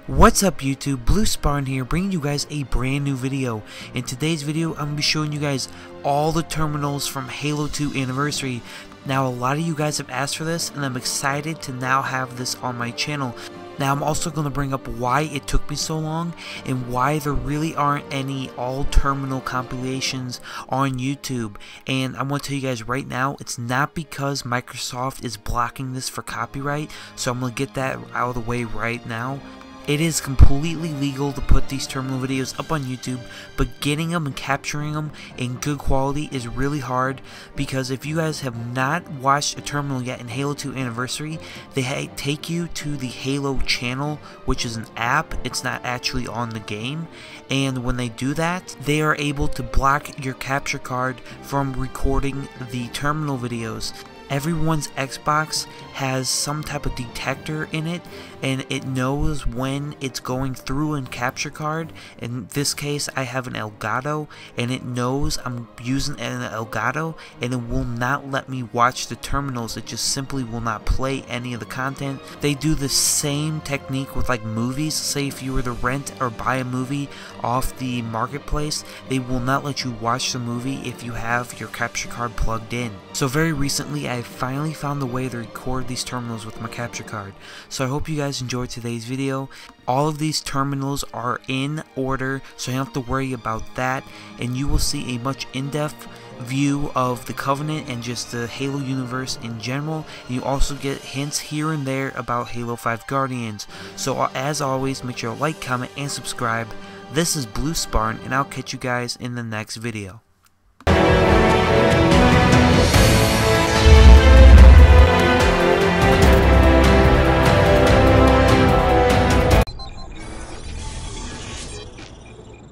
What's up YouTube, BlueSpartan here, bringing you guys a brand new video. In today's video, I'm going to be showing you guys all the terminals from Halo 2 Anniversary. Now, a lot of you guys have asked for this, and I'm excited to now have this on my channel. Now, I'm also going to bring up why it took me so long, and why there really aren't any all-terminal compilations on YouTube. And I want to tell you guys right now, it's not because Microsoft is blocking this for copyright, so I'm going to get that out of the way right now. It is completely legal to put these terminal videos up on YouTube, but getting them and capturing them in good quality is really hard, because if you guys have not watched a terminal yet in Halo 2 Anniversary, they take you to the Halo channel, which is an app. It's not actually on the game, and when they do that, they are able to block your capture card from recording the terminal videos. Everyone's Xbox has some type of detector in it, and it knows when it's going through a capture card. In this case, I have an Elgato, and it knows I'm using an Elgato, and it will not let me watch the terminals. It just simply will not play any of the content. They do the same technique with like movies. Say if you were to rent or buy a movie off the marketplace, they will not let you watch the movie if you have your capture card plugged in. So very recently, I finally found a way to record these terminals with my capture card. So I hope you guys enjoyed today's video. All of these terminals are in order, so you don't have to worry about that, and you will see a much in-depth view of the Covenant and just the Halo universe in general. And you also get hints here and there about Halo 5 Guardians. So as always, make sure to like, comment, and subscribe. This is BlueSpartan, and I'll catch you guys in the next video.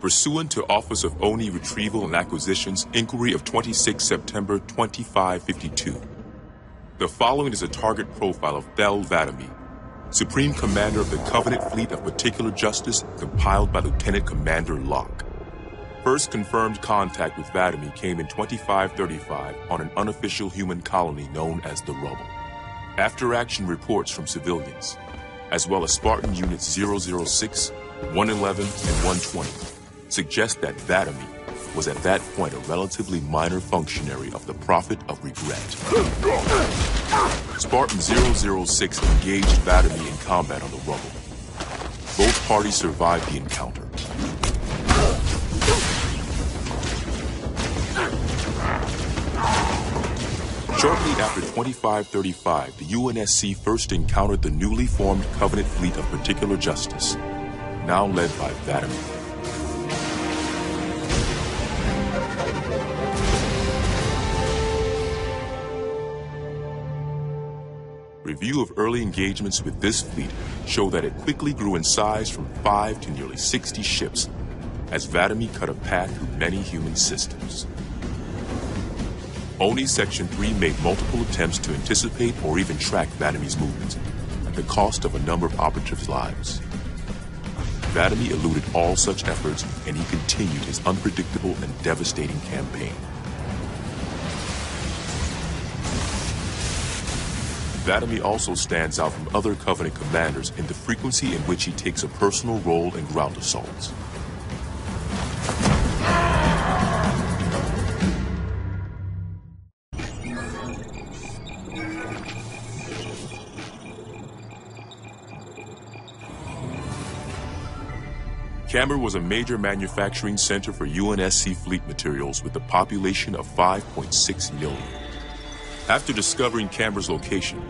Pursuant to Office of ONI Retrieval and Acquisitions Inquiry of 26 September 2552. The following is a target profile of Bel Vadami, Supreme Commander of the Covenant Fleet of Particular Justice, compiled by Lieutenant Commander Locke. First confirmed contact with Vadami came in 2535 on an unofficial human colony known as the Rubble. After-action reports from civilians, as well as Spartan Units 006, 111, and 120, suggest that Vadami was at that point a relatively minor functionary of the Prophet of Regret. Spartan 006 engaged Vadami in combat on the Rubble. Both parties survived the encounter. Shortly after 2535, the UNSC first encountered the newly formed Covenant Fleet of Particular Justice, now led by Vadami. Review of early engagements with this fleet show that it quickly grew in size from 5 to nearly 60 ships, as Vadami cut a path through many human systems. ONI Section 3 made multiple attempts to anticipate or even track Vadami's movements, at the cost of a number of operatives' lives. Vadami eluded all such efforts, and he continued his unpredictable and devastating campaign. Vadami also stands out from other Covenant commanders in the frequency in which he takes a personal role in ground assaults. Camber was a major manufacturing center for UNSC fleet materials with a population of 5.6 million. After discovering Camber's location,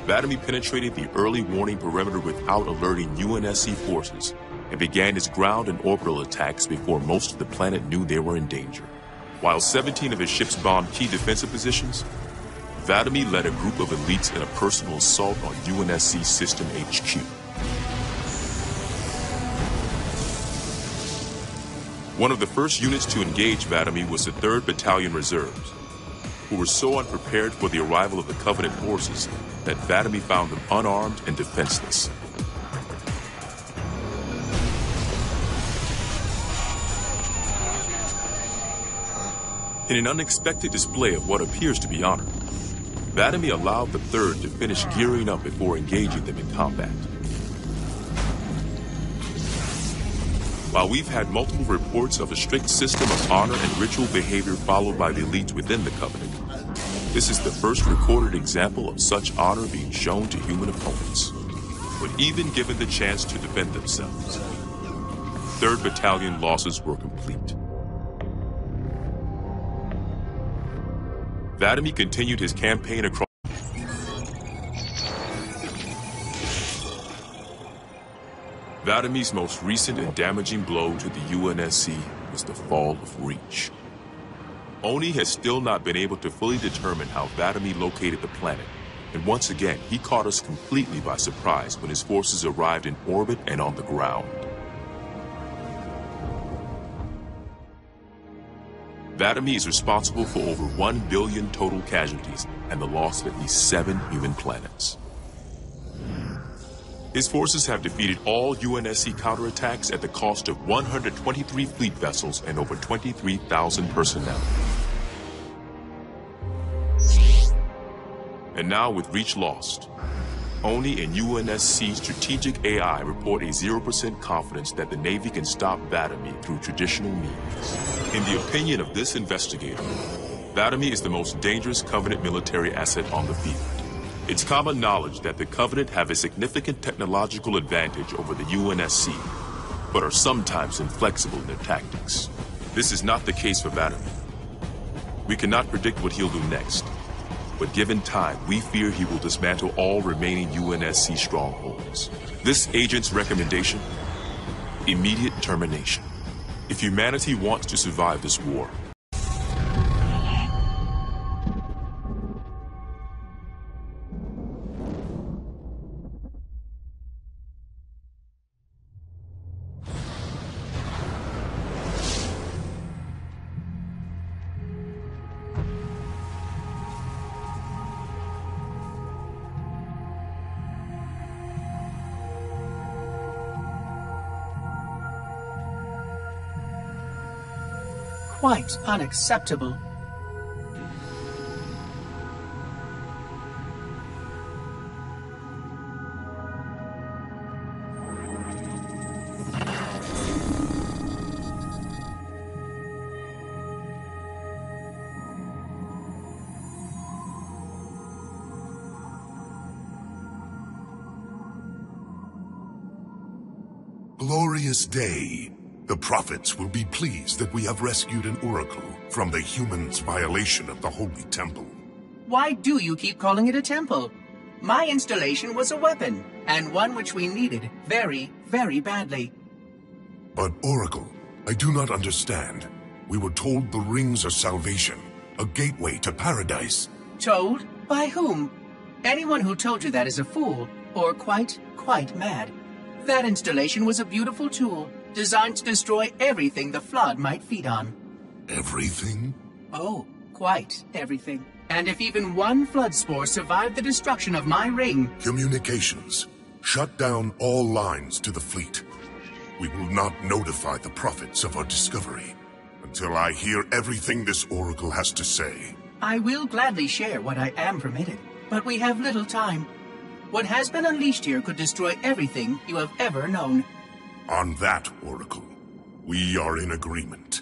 Vadami penetrated the early warning perimeter without alerting UNSC forces and began his ground and orbital attacks before most of the planet knew they were in danger. While 17 of his ships bombed key defensive positions, Vadami led a group of elites in a personal assault on UNSC System HQ. One of the first units to engage Vadami was the 3rd Battalion Reserves, who were so unprepared for the arrival of the Covenant forces that Vadami found them unarmed and defenseless. In an unexpected display of what appears to be honor, Vadami allowed the 3rd to finish gearing up before engaging them in combat. While we've had multiple reports of a strict system of honor and ritual behavior followed by the elites within the Covenant, this is the first recorded example of such honor being shown to human opponents, when even given the chance to defend themselves. 3rd Battalion losses were complete. Vadamy continued his campaign across. Vadamy's most recent and damaging blow to the UNSC was the fall of Reach. Oni has still not been able to fully determine how Vadamy located the planet, and once again he caught us completely by surprise when his forces arrived in orbit and on the ground. Vadamy is responsible for over 1 billion total casualties and the loss of at least 7 human planets. His forces have defeated all UNSC counterattacks at the cost of 123 fleet vessels and over 23,000 personnel. And now with Reach lost, Oni and UNSC strategic AI report a 0% confidence that the Navy can stop Vadamy through traditional means. In the opinion of this investigator, Vadamy is the most dangerous Covenant military asset on the field. It's common knowledge that the Covenant have a significant technological advantage over the UNSC, but are sometimes inflexible in their tactics. This is not the case for Vadamy. We cannot predict what he'll do next, but given time, we fear he will dismantle all remaining UNSC strongholds. This agent's recommendation? Immediate termination. If humanity wants to survive this war, quite unacceptable. Glorious day. The prophets will be pleased that we have rescued an oracle from the humans' violation of the Holy Temple. Why do you keep calling it a temple? My installation was a weapon, and one which we needed very, very badly. But Oracle, I do not understand. We were told the rings are salvation, a gateway to paradise. Told? By whom? Anyone who told you that is a fool, or quite mad. That installation was a beautiful tool, designed to destroy everything the Flood might feed on. Everything? Oh, quite everything. And if even one Flood spore survived the destruction of my ring... Communications. Shut down all lines to the fleet. We will not notify the prophets of our discovery until I hear everything this oracle has to say. I will gladly share what I am permitted, but we have little time. What has been unleashed here could destroy everything you have ever known. On that, Oracle, we are in agreement.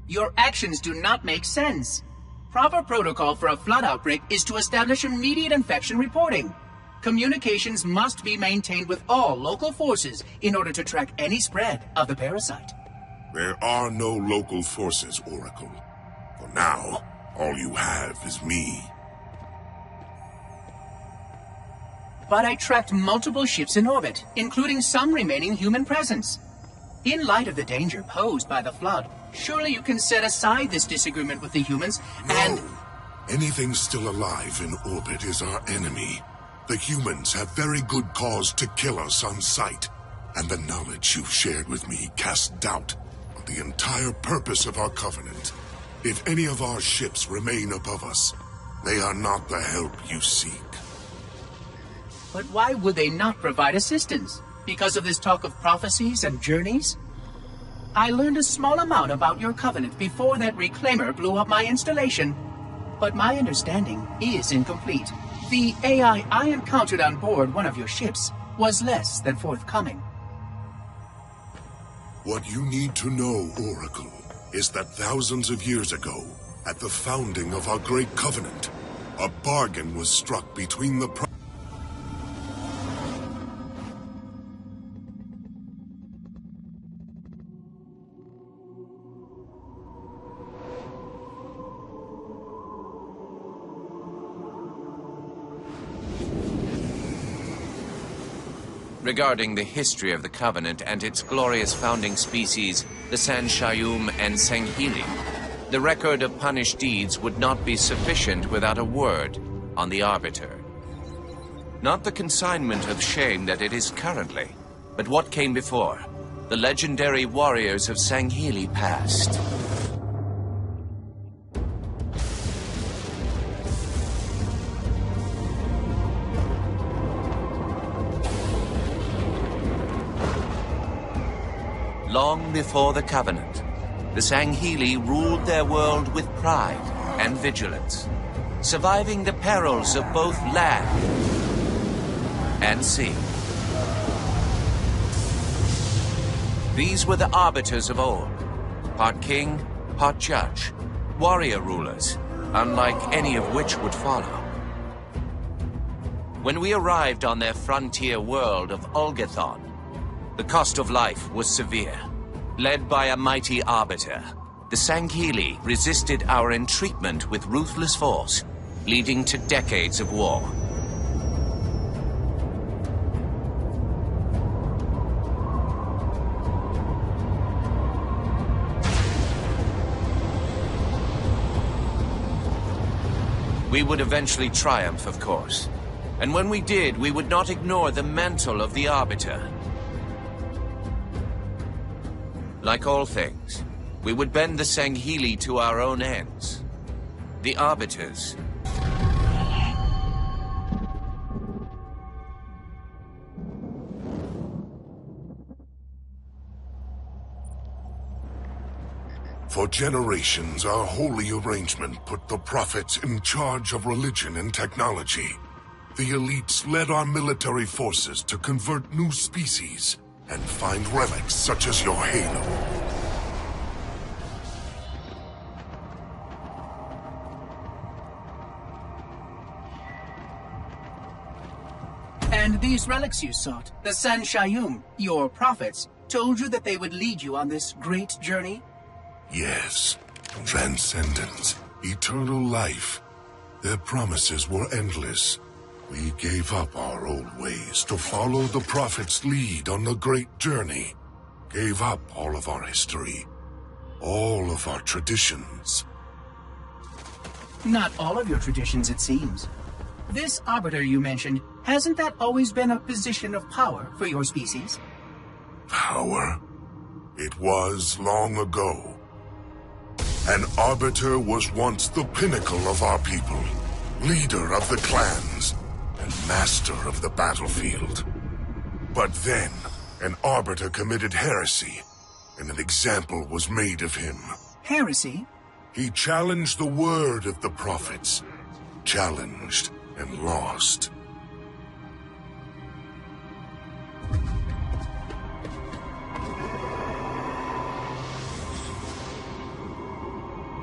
Your actions do not make sense. Proper protocol for a Flood outbreak is to establish immediate infection reporting. Communications must be maintained with all local forces in order to track any spread of the parasite. There are no local forces, Oracle. For now, all you have is me. But I tracked multiple ships in orbit, including some remaining human presence. In light of the danger posed by the Flood, surely you can set aside this disagreement with the humans and... No. Anything still alive in orbit is our enemy. The humans have very good cause to kill us on sight. And the knowledge you've shared with me casts doubt on the entire purpose of our Covenant. If any of our ships remain above us, They are not the help you seek. But why would they not provide assistance? Because of this talk of prophecies and journeys? I learned a small amount about your covenant before that reclaimer blew up my installation, but my understanding is incomplete. The AI I encountered on board one of your ships was less than forthcoming. What you need to know, Oracle, is that thousands of years ago, at the founding of our Great Covenant, a bargain was struck between the regarding the history of the Covenant and its glorious founding species, the Sanshayum and Sanghili. The record of punished deeds would not be sufficient without a word on the Arbiter. Not the consignment of shame that it is currently, but what came before, the legendary warriors of Sanghili past. Long before the Covenant, the Sanghili ruled their world with pride and vigilance, surviving the perils of both land and sea. These were the arbiters of old, part king, part judge, warrior rulers, unlike any of which would follow. When we arrived on their frontier world of Ulgathon, the cost of life was severe. Led by a mighty arbiter, the Sanghili resisted our entreatment with ruthless force, leading to decades of war. We would eventually triumph, of course. And when we did, we would not ignore the mantle of the Arbiter. Like all things, we would bend the Sanghili to our own ends. The Arbiters. For generations, our holy arrangement put the prophets in charge of religion and technology. The elites led our military forces to convert new species and find relics such as your halo. And these relics you sought, the Sanshayum, your prophets, told you that they would lead you on this great journey? Yes. Transcendence, eternal life. Their promises were endless. We gave up our old ways to follow the Prophet's lead on the great journey. Gave up all of our history, all of our traditions. Not all of your traditions, it seems. This Arbiter you mentioned, hasn't that always been a position of power for your species? Power? It was long ago. An Arbiter was once the pinnacle of our people, leader of the clans, and master of the battlefield. But then, an Arbiter committed heresy, and an example was made of him. Heresy? He challenged the word of the prophets. Challenged and lost.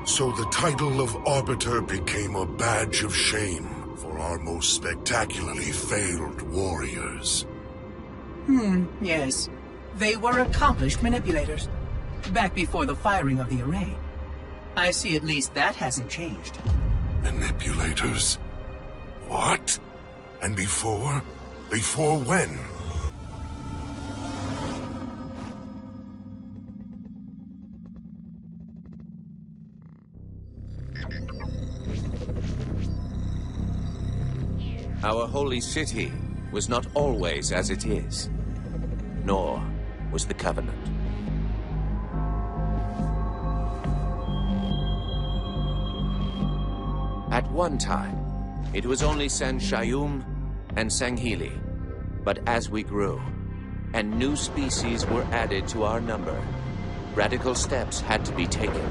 So the title of Arbiter became a badge of shame for our most spectacularly failed warriors. Yes. They were accomplished manipulators. Back before the firing of the array. I see at least that hasn't changed. Manipulators? What? And before? Before when? Our holy city was not always as it is, nor was the Covenant. At one time, it was only Sanshayum and Sanghili. But as we grew, and new species were added to our number, radical steps had to be taken.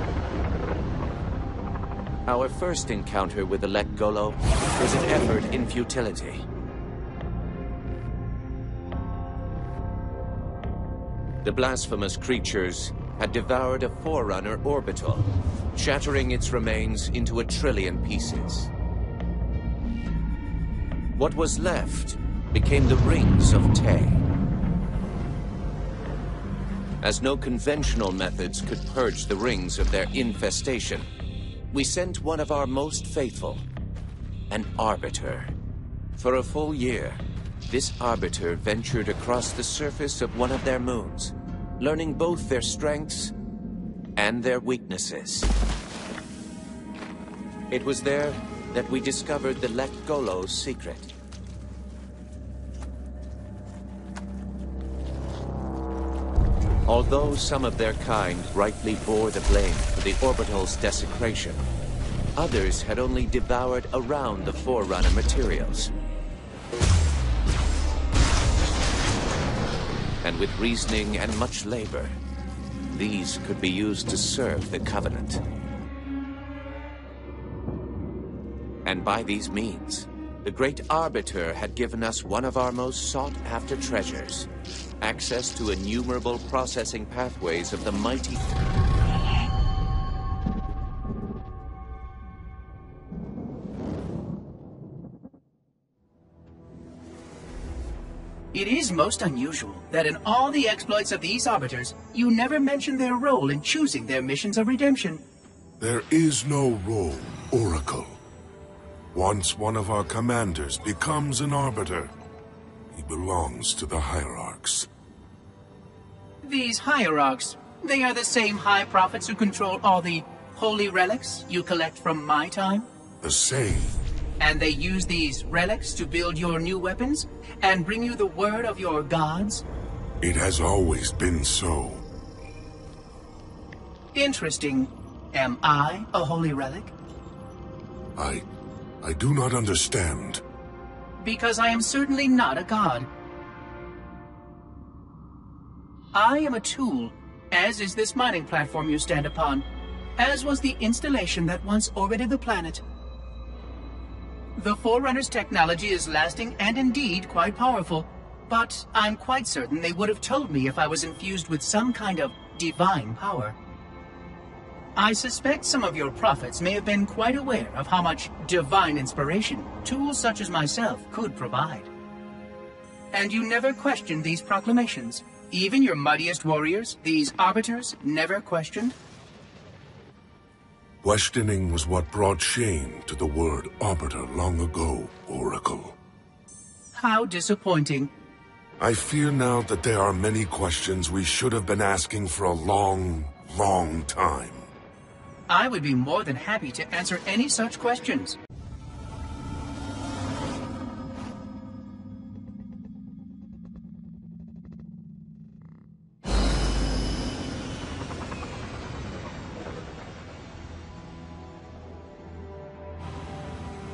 Our first encounter with the Lek Golo was an effort in futility. The blasphemous creatures had devoured a Forerunner orbital, shattering its remains into 1 trillion pieces. What was left became the Rings of Te. As no conventional methods could purge the rings of their infestation, we sent one of our most faithful, an Arbiter. For a full year, this Arbiter ventured across the surface of one of their moons, learning both their strengths and their weaknesses. It was there that we discovered the Lek Golo's secret. Although some of their kind rightly bore the blame for the orbital's desecration, others had only devoured around the Forerunner materials. And with reasoning and much labor, these could be used to serve the Covenant. And by these means, the Great Arbiter had given us one of our most sought-after treasures, access to innumerable processing pathways of the mighty... It is most unusual that in all the exploits of these Arbiters, you never mention their role in choosing their missions of redemption. There is no role, Oracle. Once one of our commanders becomes an Arbiter, he belongs to the Hierarchs. These Hierarchs, they are the same High Prophets who control all the holy relics you collect from my time? The same. And they use these relics to build your new weapons and bring you the word of your gods? It has always been so. Interesting. Am I a holy relic? I do not understand. Because I am certainly not a god. I am a tool, as is this mining platform you stand upon, as was the installation that once orbited the planet. The Forerunner's technology is lasting and indeed quite powerful, but I'm quite certain they would have told me if I was infused with some kind of divine power. I suspect some of your prophets may have been quite aware of how much divine inspiration tools such as myself could provide. And you never questioned these proclamations. Even your mightiest warriors, these Arbiters, never questioned? Questioning was what brought shame to the word Arbiter long ago, Oracle. How disappointing. I fear now that there are many questions we should have been asking for a long, long time. I would be more than happy to answer any such questions.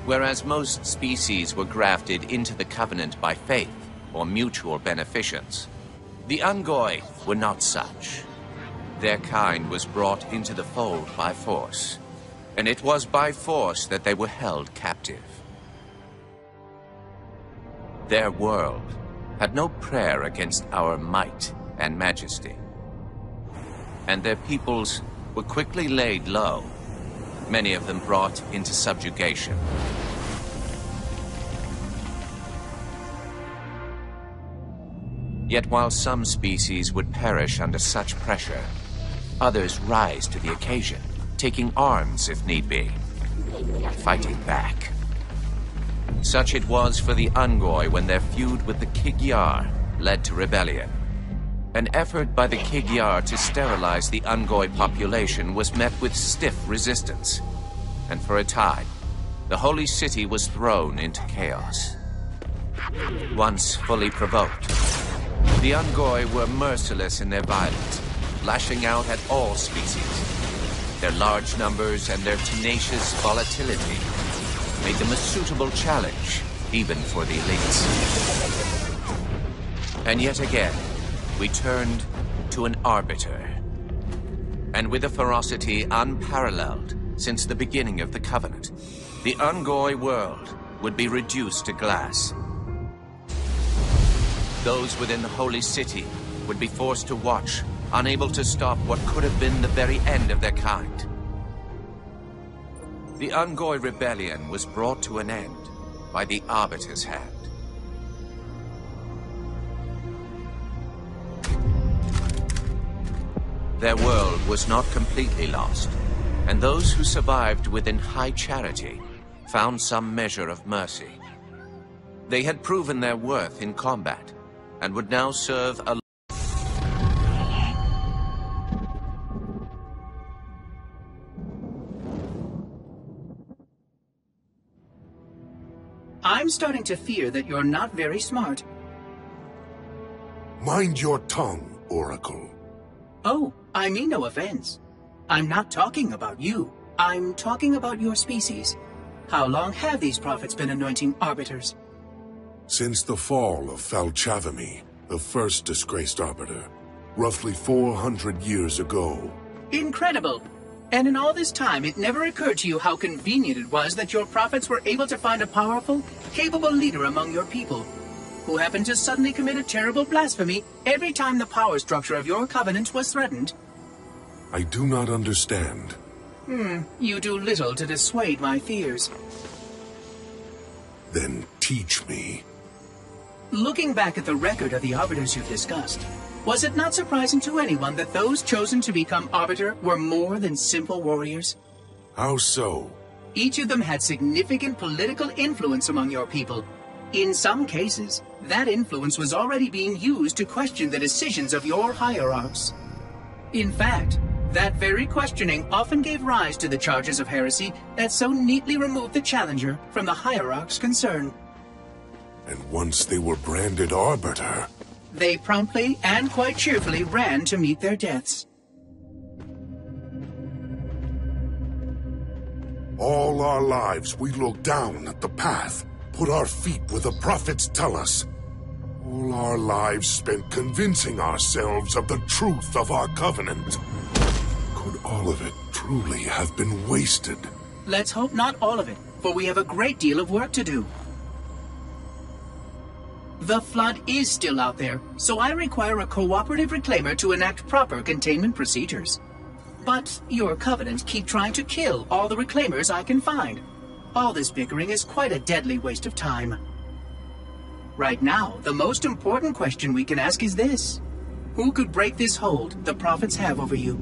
Whereas most species were grafted into the Covenant by faith or mutual beneficence, the Unggoy were not such. Their kind was brought into the fold by force, and it was by force that they were held captive. Their world had no prayer against our might and majesty, and their peoples were quickly laid low, many of them brought into subjugation. Yet while some species would perish under such pressure, others rise to the occasion, taking arms if need be, fighting back. Such it was for the Unggoy when their feud with the Kig-Yar led to rebellion. An effort by the Kig-Yar to sterilize the Unggoy population was met with stiff resistance, and for a time, the holy city was thrown into chaos. Once fully provoked, the Unggoy were merciless in their violence, lashing out at all species. Their large numbers and their tenacious volatility made them a suitable challenge, even for the elites. And yet again, we turned to an arbiter. And with a ferocity unparalleled since the beginning of the Covenant, the Unggoy world would be reduced to glass. Those within the Holy City would be forced to watch, unable to stop what could have been the very end of their kind. The Unggoy Rebellion was brought to an end by the Arbiter's hand. Their world was not completely lost, and those who survived within high charity found some measure of mercy. They had proven their worth in combat, and would now serve a I'm starting to fear that you're not very smart. Mind your tongue, Oracle. Oh, I mean no offense. I'm not talking about you. I'm talking about your species. How long have these prophets been anointing arbiters? Since the fall of Falchavami, the first disgraced arbiter, roughly 400 years ago. Incredible! And in all this time, it never occurred to you how convenient it was that your prophets were able to find a powerful, capable leader among your people, who happened to suddenly commit a terrible blasphemy every time the power structure of your covenant was threatened. I do not understand. You do little to dissuade my fears. Then teach me. Looking back at the record of the arbiters you've discussed, was it not surprising to anyone that those chosen to become arbiter were more than simple warriors? How so? Each of them had significant political influence among your people. In some cases, that influence was already being used to question the decisions of your hierarchs. In fact, that very questioning often gave rise to the charges of heresy that so neatly removed the challenger from the hierarch's concern. And once they were branded arbiter, they promptly and quite cheerfully ran to meet their deaths. all our lives we look down at the path, put our feet where the prophets tell us. All our lives spent convincing ourselves of the truth of our covenant. Could all of it truly have been wasted? Let's hope not all of it, for we have a great deal of work to do. The Flood is still out there, so I require a cooperative reclaimer to enact proper containment procedures. But your Covenant keep trying to kill all the reclaimers I can find. All this bickering is quite a deadly waste of time. Right now, the most important question we can ask is this. Who could break this hold the prophets have over you?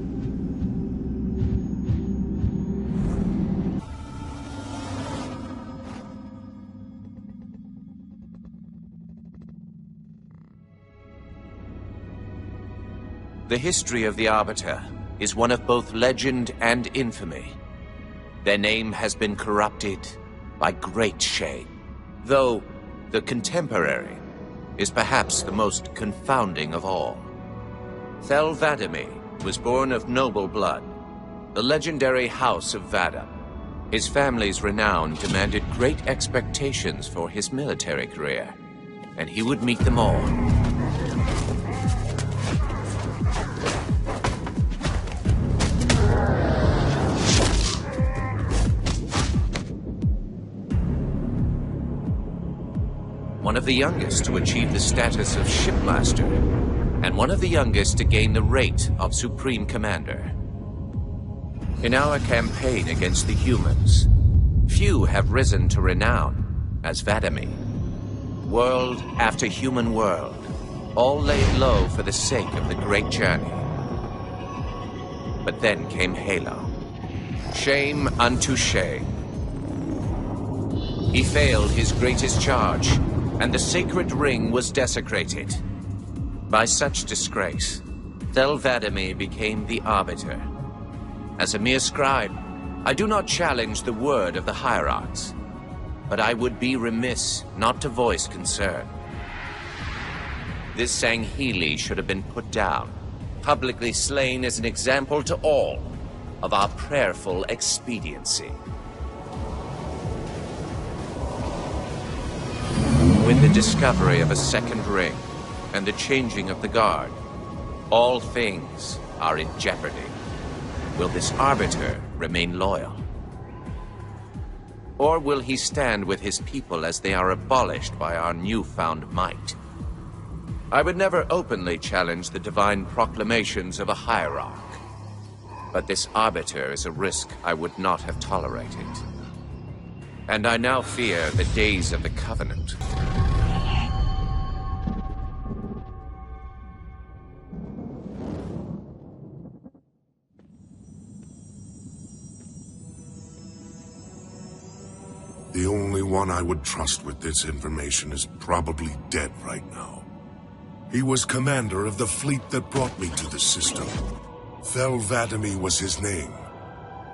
The history of the Arbiter is one of both legend and infamy. Their name has been corrupted by great shame, though the contemporary is perhaps the most confounding of all. Thel 'Vadami was born of noble blood, the legendary House of Vada. His family's renown demanded great expectations for his military career, and he would meet them all. One of the youngest to achieve the status of Shipmaster, and one of the youngest to gain the rate of Supreme Commander. In our campaign against the humans, few have risen to renown as Vadami. World after human world, all laid low for the sake of the great journey. But then came Halo. Shame unto shame. He failed his greatest charge, and the sacred ring was desecrated. By such disgrace, Thel 'Vadami became the Arbiter. As a mere scribe, I do not challenge the word of the hierarchs, but I would be remiss not to voice concern. This Sanghili should have been put down, publicly slain as an example to all of our prayerful expediency. With the discovery of a second ring and the changing of the guard, all things are in jeopardy. Will this arbiter remain loyal? Or will he stand with his people as they are abolished by our newfound might? I would never openly challenge the divine proclamations of a hierarch, but this arbiter is a risk I would not have tolerated. And I now fear the days of the Covenant. The only one I would trust with this information is probably dead right now. He was commander of the fleet that brought me to the system. Thel Vadami was his name.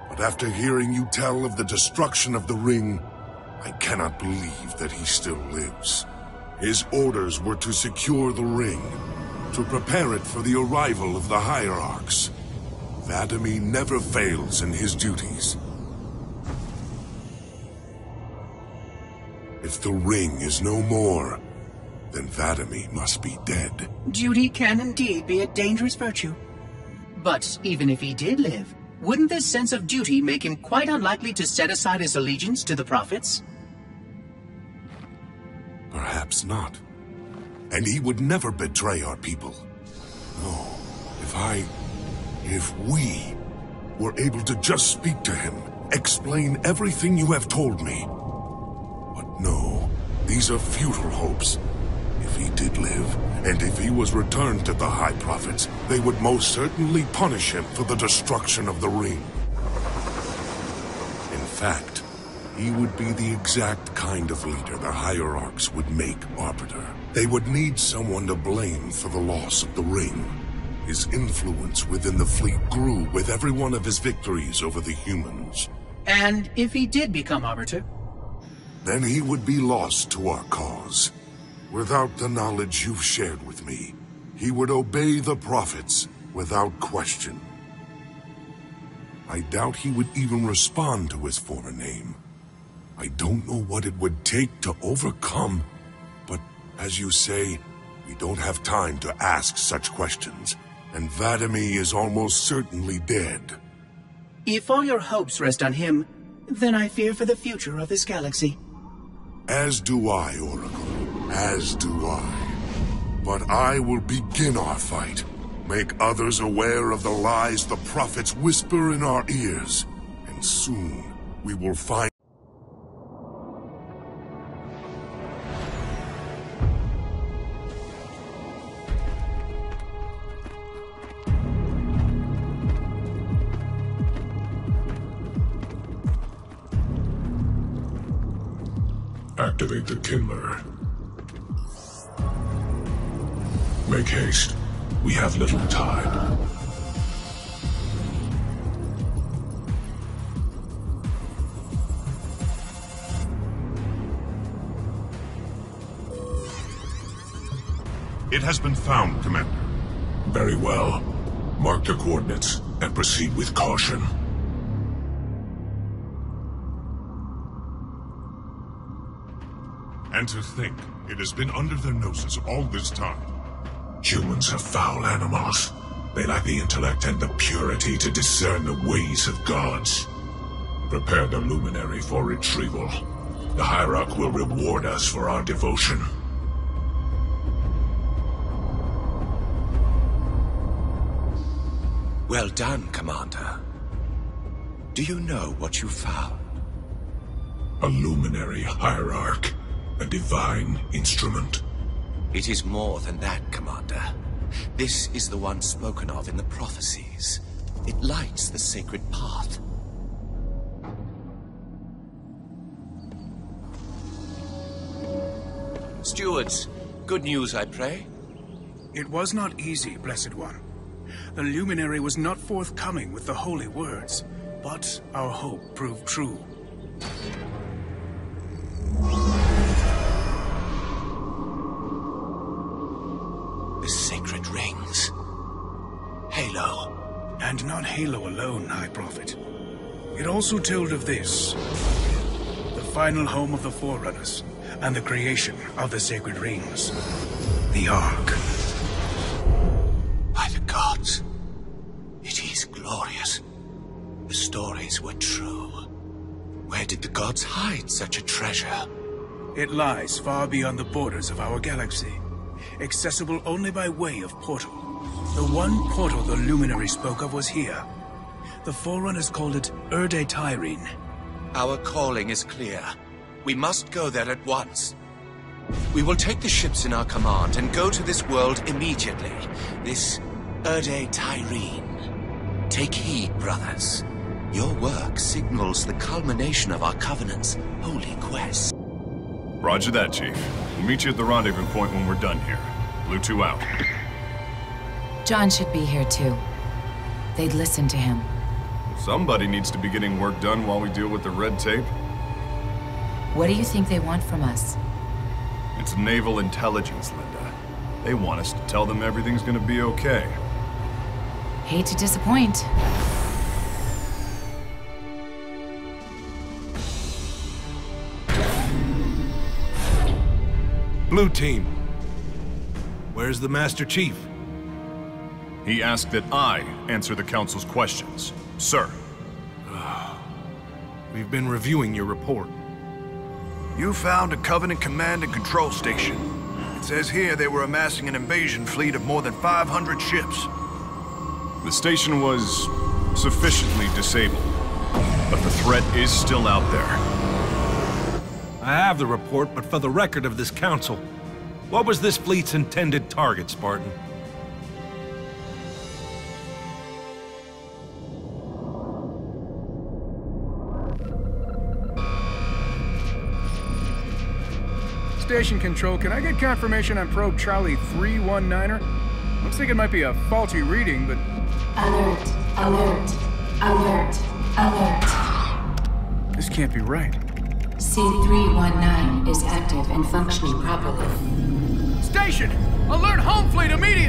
But after hearing you tell of the destruction of the ring, I cannot believe that he still lives. His orders were to secure the ring, to prepare it for the arrival of the hierarchs. Vadami never fails in his duties. If the ring is no more, then Vadami must be dead. Duty can indeed be a dangerous virtue. But even if he did live, wouldn't this sense of duty make him quite unlikely to set aside his allegiance to the prophets? Perhaps not. And he would never betray our people. No, if we were able to just speak to him, explain everything you have told me. But no, these are futile hopes. If he did live, and if he was returned to the High Prophets, they would most certainly punish him for the destruction of the ring. In fact, he would be the exact kind of leader the hierarchs would make arbiter. They would need someone to blame for the loss of the ring. His influence within the fleet grew with every one of his victories over the humans. And if he did become arbiter? Then he would be lost to our cause. Without the knowledge you've shared with me, he would obey the prophets without question. I doubt he would even respond to his former name. I don't know what it would take to overcome, but as you say, we don't have time to ask such questions, and Vadami is almost certainly dead. If all your hopes rest on him, then I fear for the future of this galaxy. As do I, Oracle. As do I. But I will begin our fight. Make others aware of the lies the prophets whisper in our ears. And soon, we will find... Activate the Kindler. Make haste. We have little time. It has been found, Commander. Very well. Mark the coordinates and proceed with caution. And to think, it has been under their noses all this time. Humans are foul animals. They lack the intellect and the purity to discern the ways of gods. Prepare the luminary for retrieval. The hierarch will reward us for our devotion. Well done, Commander. Do you know what you found? A luminary hierarch. A divine instrument. It is more than that, Commander. This is the one spoken of in the prophecies. It lights the sacred path. Stewards, good news, I pray? It was not easy, Blessed One. The luminary was not forthcoming with the holy words, but our hope proved true. The sacred rings. Halo. And not Halo alone, High Prophet. It also told of this. The final home of the Forerunners, and the creation of the Sacred Rings. The Ark. By the gods, it is glorious. The stories were true. Where did the gods hide such a treasure? It lies far beyond the borders of our galaxy, accessible only by way of portal. The one portal the Luminary spoke of was here. The Forerunners called it Erde Tyrene. Our calling is clear. We must go there at once. We will take the ships in our command and go to this world immediately. This Erde Tyrene. Take heed, brothers. Your work signals the culmination of our Covenant's holy quest. Roger that, Chief. We'll meet you at the rendezvous point when we're done here. Blue 2 out. John should be here too. They'd listen to him. Somebody needs to be getting work done while we deal with the red tape. What do you think they want from us? It's naval intelligence, Linda. They want us to tell them everything's gonna be okay. Hate to disappoint. Blue Team. Where's the Master Chief? He asked that I answer the Council's questions. Sir. We've been reviewing your report. You found a Covenant command and control station. It says here they were amassing an invasion fleet of more than 500 ships. The station was sufficiently disabled, but the threat is still out there. I have the report, but for the record of this council, what was this fleet's intended target, Spartan? Station Control, can I get confirmation on probe Charlie 319er? Looks like it might be a faulty reading, but... Alert, alert, alert, alert. This can't be right. C319 is active and functioning properly. Station! Alert home fleet immediately!